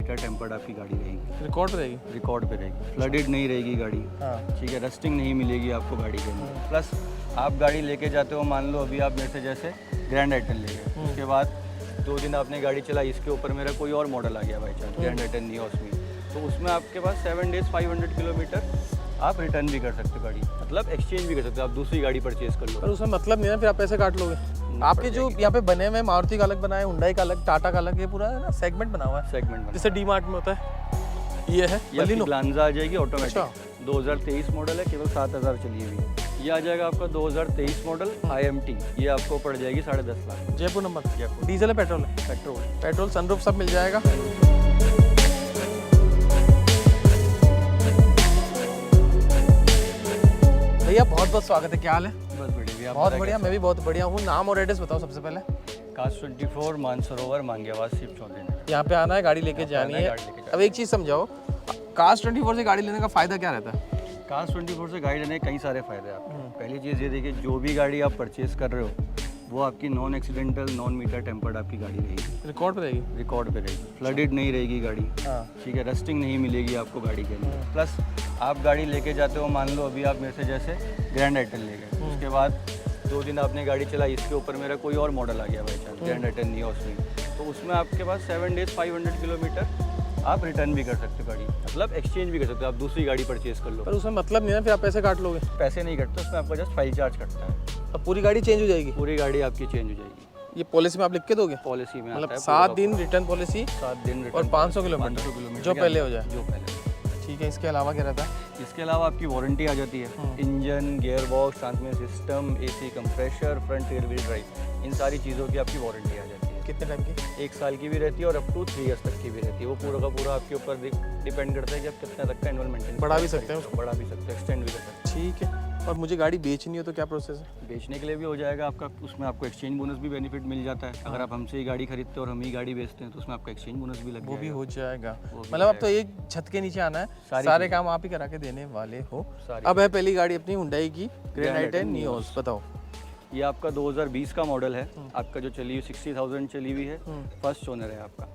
Metre tampered आपकी गाड़ी रहेगी। रिकॉर्ड रहेगी? रिकॉर्ड पे रहेगी, फ्लडेड नहीं रहेगी गाड़ी। हाँ। ठीक है, रस्टिंग नहीं मिलेगी आपको गाड़ी के अंदर। प्लस आप गाड़ी लेके जाते हो, मान लो अभी आप मेरे से जैसे ग्रैंड आइटन ले गए, उसके बाद 2 दिन आपने गाड़ी चलाई, इसके ऊपर मेरा कोई और मॉडल आ गया बाई चांस, ग्रैंड आइटन नियोस में, तो उसमें आपके पास 7 डेज 500 किलोमीटर आप रिटर्न भी कर सकते हो गाड़ी, मतलब एक्सचेंज भी कर सकते हो, आप दूसरी गाड़ी परचेज कर लो। पर उसमें मतलब नहीं ना, फिर आप पैसे काट लोगे। आपके जो यहाँ पे बने हुए, मारुति का अलग बना है, हुंडई का अलग, टाटा का अलग, ये पूरा है ना सेगमेंट बना हुआ है, सेगमेंट जैसे डी मार्ट में होता है। ये है बलिनो, ग्लांजा आ जाएगी ऑटोमेटिक, 2023 मॉडल है, केवल 7000 चली हुई है। ये आ जाएगा आपका 2023 मॉडल IMT, ये आपको पड़ जाएगी 10.5 लाख। जयपुर नंबर। जयपुर। डीजल है पेट्रोल है? पेट्रोल। पेट्रोल, सनरूफ सब मिल जाएगा। भैया बहुत बहुत स्वागत है, क्या हाल है? बस बढ़िया। बहुत बढ़िया, मैं भी बहुत बढ़िया हूँ। नाम और एड्रेस बताओ सबसे पहले। कास्ट 24 मानसरोवर मांगेवास शिव चौधरी। यहाँ पे आना है, गाड़ी लेके जानी है। अब एक चीज़ समझाओ, कास्ट 24 से गाड़ी लेने का फ़ायदा क्या रहता है? कास्ट 24 से गाड़ी लेने के कई सारे फायदे हैं आपको। पहली चीज़ ये देखिए, जो भी गाड़ी आप परचेज कर रहे हो वो आपकी non accidental, non meter tampered आपकी गाड़ी रहेगी। रिकॉर्ड पे रहेगी? रिकॉर्ड पे रहेगी, फ्लडेड नहीं रहेगी गाड़ी। हाँ। ठीक है, रस्टिंग नहीं मिलेगी आपको गाड़ी के अंदर। प्लस आप गाड़ी लेके जाते हो, मान लो अभी आप मेरे से जैसे ग्रैंड आइटन ले गए, उसके बाद 2 दिन आपने गाड़ी चलाई, इसके ऊपर मेरा कोई और मॉडल आ गया बाई चांस, ग्रैंड आइटन नियोस में, तो उसमें आपके पास 7 डेज 500 किलोमीटर आप रिटर्न भी कर सकते हो गाड़ी, मतलब एक्सचेंज भी कर सकते हो, आप दूसरी गाड़ी परचेज कर लो। पर उसमें मतलब नहीं ना, फिर आप पैसे काट लोगे। पैसे नहीं कटते उसमें, आपका जस्ट फाइल चार्ज कटता है। अब पूरी गाड़ी चेंज हो जाएगी? पूरी गाड़ी आपकी चेंज हो जाएगी। ये पॉलिसी में आप लिख के दोगे? पॉलिसी में मतलब आता है 7 दिन रिटर्न पॉलिसी 7 दिन और 500 किलोमीटर जो पहले हो जाए। जो पहले। ठीक है, इसके अलावा क्या रहता है? इसके अलावा आपकी वारंटी आ जाती है, engine, gear box, transmission system, AC compressor, front rear wheel drive, इन सारी चीज़ों की आपकी वारंटी आ जाती है। कितने टाइम की? 1 साल की भी रहती है और अप टू 3 ईयर्स तक की भी रहती है। वो पूरा का पूरा आपके ऊपर डिपेंड करता है कि आप कितना तक का एनुअल मेंटेनेंस बढ़ा भी सकते हैं उसको? बढ़ा भी सकते हैं, एक्सटेंड भी कर सकते हैं। ठीक है। और मुझे गाड़ी बेचनी हो तो क्या प्रोसेस है? बेचने के लिए भी हो जाएगा आपका, उसमें आपको एक्सचेंज बोनस भी बेनिफिट मिल जाता है। अगर आप हमसे ही गाड़ी खरीदते हो और हम ही गाड़ी बेचते हैं तो उसमें आपका एक्सचेंज बोनस भी लग वो भी जाएगा। हो जाएगा। वो भी मतलब अब तो एक छत के नीचे आना है, सारे काम आप ही करा के देने वाले हो। अब है पहली गाड़ी अपनी हुंडई की ग्रैंड आइटन नियोस, बताओ। ये आपका 2020 का मॉडल है, आपका जो चली हुई 60,000 चली हुई है, फर्स्ट ओनर है आपका,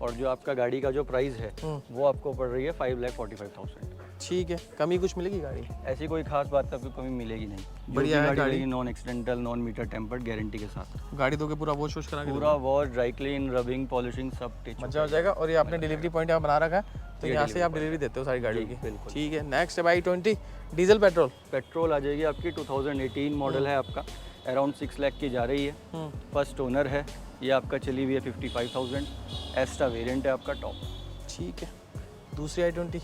और जो आपका गाड़ी का जो प्राइस है वो आपको पड़ रही है 5,45,000। ठीक है, कमी कुछ मिलेगी गाड़ी? ऐसी कोई खास बात आपको कमी मिलेगी नहीं, बढ़िया है गाड़ी, non accidental, non meter tampered guarantee के साथ। गाड़ी तो के पूरा वॉश करा के पूरा wash, dry clean, rubbing, polishing सब मजा हो जाएगा। और ये आपने डिलीवरी पॉइंट यहाँ बना रखा है, तो यहाँ से आप डिलीवरी देते हो सारी गाड़ी की? बिल्कुल। ठीक है, नेक्स्ट है i20 डीजल पेट्रोल। पेट्रोल आ जाएगी आपकी, 2018 मॉडल है आपका, अराउंड 6 लाख की जा रही है, फर्स्ट ओनर है। ये आपका चली हुई है 55,000, एस्टा वेरिएंट है आपका टॉप। ठीक है, दूसरी i20।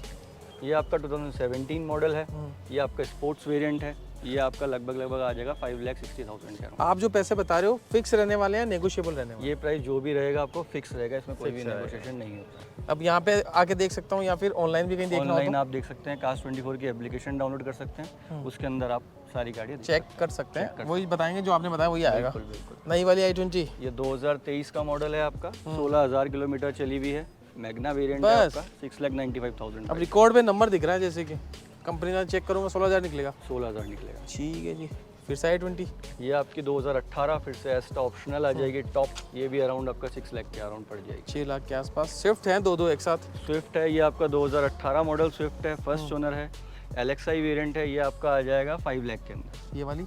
ये आपका 2017 मॉडल है, ये आपका स्पोर्ट्स वेरिएंट है, ये आपका लगभग आ जाएगा 5,60,000 का। आप जो पैसे बता रहे हो फिक्स रहने वाले हैं, नेगोशिएबल रहने वाले? ये प्राइस जो भी रहेगा आपको फिक्स रहेगा, इसमें कोई भी नेगोशिएशन नहीं होता। अब यहाँ पे आके देख सकता हूँ या फिर ऑनलाइन भी कहीं देखना हो? ऑनलाइन आप देख सकते हैं, कास्ट 24 की एप्लीकेशन डाउनलोड कर सकते हैं, उसके अंदर आप सारी गाड़ी चेक कर सकते हैं, वही बताएंगे जो आपने बताया वही आएगा। बिल्कुल। नई वाली i20, ये 2023 का मॉडल है आपका, 16,000 किलोमीटर चली हुई है, मैग्ना वेरिएंट है आपका, 6,95,000। अब रिकॉर्ड पे नंबर दिख रहा है, जैसे कि कंपनी का चेक करूँगा 16,000 निकलेगा। 16,000 निकलेगा। ठीक है जी। फिर से i20, ये आपकी 2018 फिर से एस्टा ऑप्शनल आ जाएगी टॉप, ये भी अराउंड आपका 6 लाख के अराउंड पड़ जाएगी, 6 लाख के आसपास। स्विफ्ट है दो एक साथ? स्विफ्ट है, ये आपका 2018 मॉडल स्विफ्ट है, फर्स्ट ओनर है, LXI वेरिएंट है, ये आपका आ जाएगा 5 लाख के अंदर। ये वाली?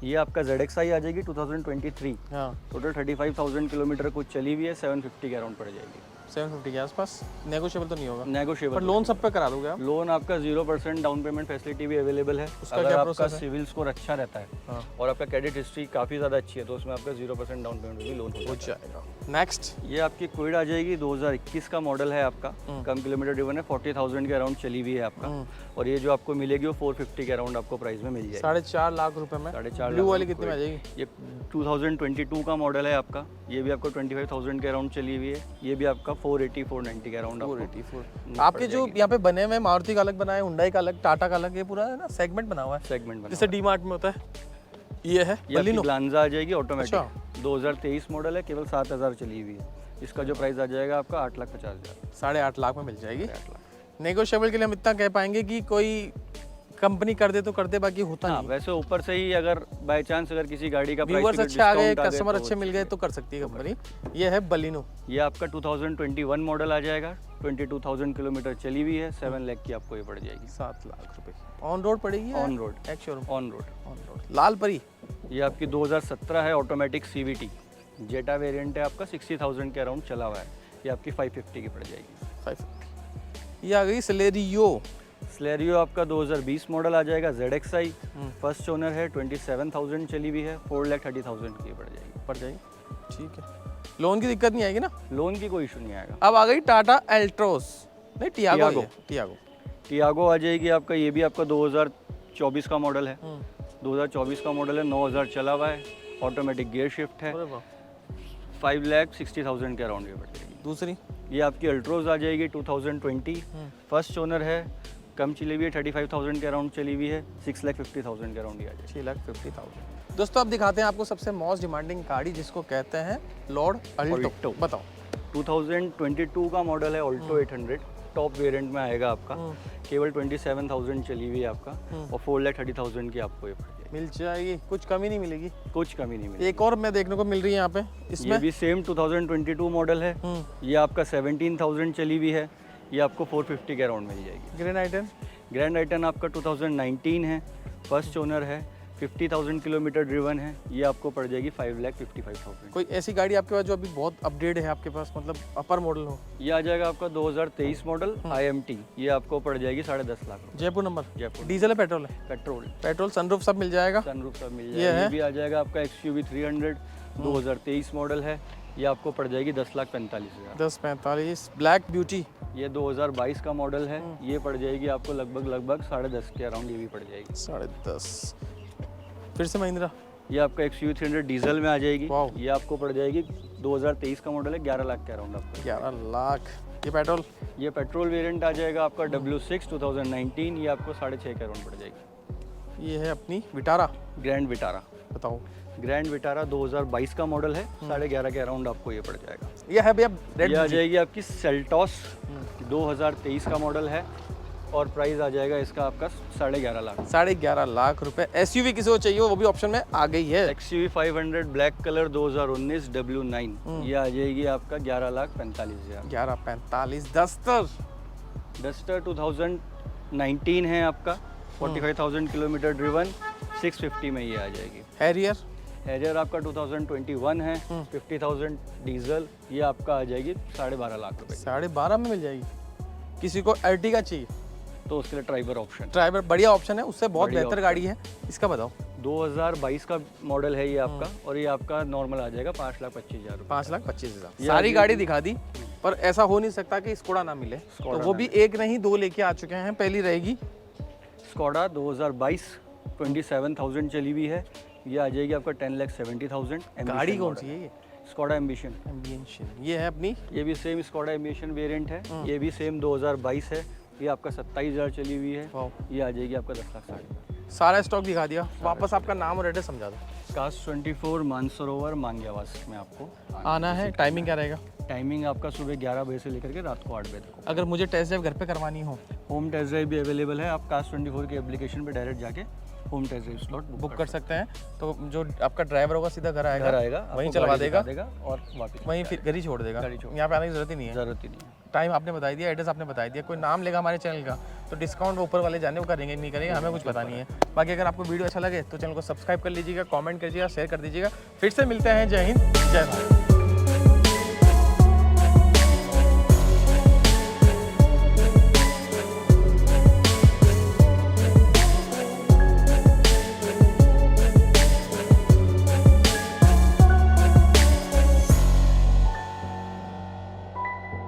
ये आपका ZXI आ जाएगी 2023, हाँ, टोटल 35,000 किलोमीटर कुछ चली हुई है, 750 के अराउंड पड़ जाएगी। 750 के आसपास। नेगोशिएबल तो नहीं होगा? नेगोशिएबल। पर लोन सब पे करा दोगे आप? लोन आपका 0% डाउन पेमेंट फैसिलिटी भी अवेलेबल है। उसका अगर क्या आपका प्रोसेस है? सिविल स्कोर अच्छा रहता है हाँ। और आपका क्रेडिट हिस्ट्री काफ़ी ज़्यादा अच्छी है तो उसमें आपका 0% डाउन पेमेंट भी लोन हो जाएगा। नेक्स्ट, ये आपकी क्विड आ जाएगी, 2021 का मॉडल है आपका, कम किलोमीटर ड्रिवन है, 40,000 के अराउंड चली हुई है आपका, और ये जो आपको मिलेगी वो 450 के अराउंड आपको प्राइस में मिल जाएगी। 4.5 लाख रुपए में। 4.5 ब्लू वाली कितनी में आ जाएगी? ये 2022 का मॉडल है आपका, ये भी आपको 25,000 के अराउंड चली हुई है, ये भी आपका 480 490 के अराउंड। 484। आपके जो यहाँ पे बने हुए, मारुति का अलग बना है, हुंडई का अलग, टाटा का अलग, ये पूरा है ना सेगमेंट बना हुआ है, सेगमेंट जैसे डी मार्ट में होता है। ये है बलिनो, ग्लांजा आ जाएगी ऑटोमेटिक, 2023 मॉडल है, केवल 7,000 चली हुई है, इसका जो प्राइस आ जाएगा आपका 8,50,000। 8.5 लाख में मिल जाएगी। 8 लाख। नेगोशिएबल के लिए हम इतना कह पाएंगे कि कोई कंपनी कर दे तो कर दे, बाकी होता नहीं। वैसे ऊपर से ही अगर बाय चांस अगर किसी गाड़ी का व्यूअर्स अच्छे आ गए, कस्टमर अच्छे मिल गए तो कर सकती है कंपनी। ये है बलिनो, ये आपका 2021 मॉडल आ जाएगा, 22,000 किलोमीटर चली हुई है, 7 लाख की आपको ये पड़ जाएगी। 7 लाख रुपए की ऑन रोड पड़ेगी? On road. Ex showroom on road. On road. लाल परी ये आपकी 2017 है, ऑटोमेटिक CVT जेटा वेरिएंट है आपका, 60,000 के अराउंड चला हुआ है। ये आपकी 550 की पड़ जाएगी। 550। ये आ गई सेलेरियो। स्लेरियो आपका 2020 मॉडल आ जाएगा, ZXi फर्स्ट ओनर है, 27,000 चली हुई है, 4,30,000 की पड़ जाएगी। पड़ जाएगी, ठीक है। लोन की दिक्कत नहीं आएगी ना? लोन की कोई इशू नहीं आएगा। अब आ गई टाटा एल्ट्रोस, नहीं टियागो। टियागो आ जाएगी आपका, ये भी आपका 2024 का मॉडल है। 2024 का मॉडल है, 9,000 चला हुआ है, ऑटोमेटिक गियर शिफ्ट है, 5,60,000 के अराउंड ये पड़ जाएगी। दूसरी ये आपकी अल्ट्रोज आ जाएगी 2020, फर्स्ट ओनर है, कम चली हुई है, 35,000 के अराउंड चली हुई है, 6,50,000 के अराउंड ही आ जाएगी। 6,50,000। दोस्तों अब दिखाते हैं आपको सबसे मोस्ट डिमांडिंग गाड़ी जिसको कहते हैं लॉर्ड अल्टो। बताओ। 2022 का मॉडल है, ऑल्टो 800 टॉप वेरिएंट में आएगा आपका, केवल 27,000 चली हुई है आपका, और 4,30,000 की आपको ये पड़ जाएगी। मिल जाएगी, कुछ कमी नहीं मिलेगी? कुछ कमी नहीं मिलेगी। एक और मैं देखने को मिल रही है यहाँ पे, इसमें ये भी सेम 2022 मॉडल है, ये आपका 17,000 चली हुई है, ये आपको 450 के अराउंड मिल जाएगी। ग्रैंड आइटन आपका 2019 है, फर्स्ट ओनर है, 50,000 किलोमीटर ड्रिवन है, ये आपको पड़ जाएगी 5,55,000। कोई ऐसी गाड़ी आपके पास जो अभी बहुत अपडेट है आपके पास, मतलब अपर मॉडल हो? ये आ जाएगा आपका 2023 मॉडल IMT, ये आपको पड़ जाएगी 10.5 लाख। जयपुर नंबर? जयपुर। डीजल है पेट्रोल है? पेट्रोल। सनरूफ सब मिल जाएगा? सनरूफ सब मिल जाएगा। ये भी आ जाएगा आपका XUV 300 2023 मॉडल है, ये आपको पड़ जाएगी 10,45,000। 10,45। ब्लैक ब्यूटी ये 2022 का मॉडल है, ये पड़ जाएगी आपको लगभग 10.5 के अराउंड, ये भी पड़ जाएगी 10.5। फिर से महिंद्रा, ये आपका XUV 300 डीजल में आ जाएगी, वाओ। ये आपको पड़ जाएगी 2023 का मॉडल है, 11 लाख के अराउंड आपको। 11 लाख। ये पेट्रोल? ये पेट्रोल वेरिएंट आ जाएगा आपका W6 2019, ये आपको 6.5 के अराउंड पड़ जाएगी। ये है अपनी विटारा, ग्रैंड विटारा। बताओ। ग्रैंड विटारा 2022 का मॉडल है, 11.5 के अराउंड आपको ये पड़ जाएगा। ये है भैया ये आ जाएगी आपकी सेल्टॉस, 2023 का मॉडल है, और प्राइस आ जाएगा इसका आपका 11.5 लाख। 11.5 लाख रुपए। SUV किसी को चाहिए वो भी ऑप्शन में आ गई है। XUV 500 ब्लैक कलर 2019 W9, ये आ जाएगी आपका 11,45,000। 11,45। डस्टर 2019 है आपका, 45,000 किलोमीटर ड्रिवन, 650 में ये आ जाएगी। हैरियर आपका 2021 है, 50,000 डीजल, ये आपका आ जाएगी 12.5 लाख रुपए। 12.5 में मिल जाएगी। किसी को अर्टिगा चाहिए तो उसके लिए ट्राइबर ऑप्शन। ट्राइबर बढ़िया ऑप्शन है, उससे बहुत बेहतर गाड़ी है। इसका बताओ। 2022 का मॉडल है ये आपका, और ये आपका नॉर्मल आ जाएगा 5,25,000। 5,25,000। सारी गाड़ी दिखा दी, पर ऐसा हो नहीं सकता कि स्कोडा ना मिले, तो वो भी एक नहीं दो लेके आ चुके हैं। पहली रहेगी स्कोडा 2022, 27,000 चली हुई है, ये आ जाएगी आपका 10,70,000। गाड़ी कौन सी है ये? Skoda ambition. ये है अपनी, ये भी सेम स्कोडा एम्बिशन वेरिएंट है, ये भी सेम 2022 है, ये आपका 27,000 चली हुई है, ये आ जाएगी आपका 10,60,000। सारा स्टॉक दिखा दिया। वापस आपका नाम और एड्रेस समझा दो। कास्ट 24 मानसरोवर मांग्यावास में आपको आना है। टाइमिंग क्या रहेगा? टाइमिंग आपका सुबह 11 बजे से लेकर के रात को 8 बजे तक। अगर मुझे टेस्ट ड्राइव घर पे करवानी हो? होम टेस्ट ड्राइव भी अवेलेबल है, आप कास्ट 24 की एप्लीकेशन पे डायरेक्ट जाके home test drive slot book कर सकते हैं। तो जो आपका ड्राइवर होगा सीधा घर आएगा, वहीं आपको चलवा गाड़ी देगा दिखा और वापस वहीं फिर घर ही छोड़ देगा। यहाँ पे आने की जरूरत ही नहीं है। जरूरत ही नहीं है। टाइम आपने बता दिया, एड्रेस आपने बता दिया। कोई नाम लेगा हमारे चैनल का तो डिस्काउंट ऊपर वाले जाने वो करेंगे नहीं करेंगे, हमें कुछ पता नहीं है। बाकी अगर आपको वीडियो अच्छा लगे तो चैनल को सब्सक्राइब कर लीजिएगा, कमेंट कर दीजिएगा, शेयर कर दीजिएगा। फिर से मिलते हैं। जय हिंद, जय भारत।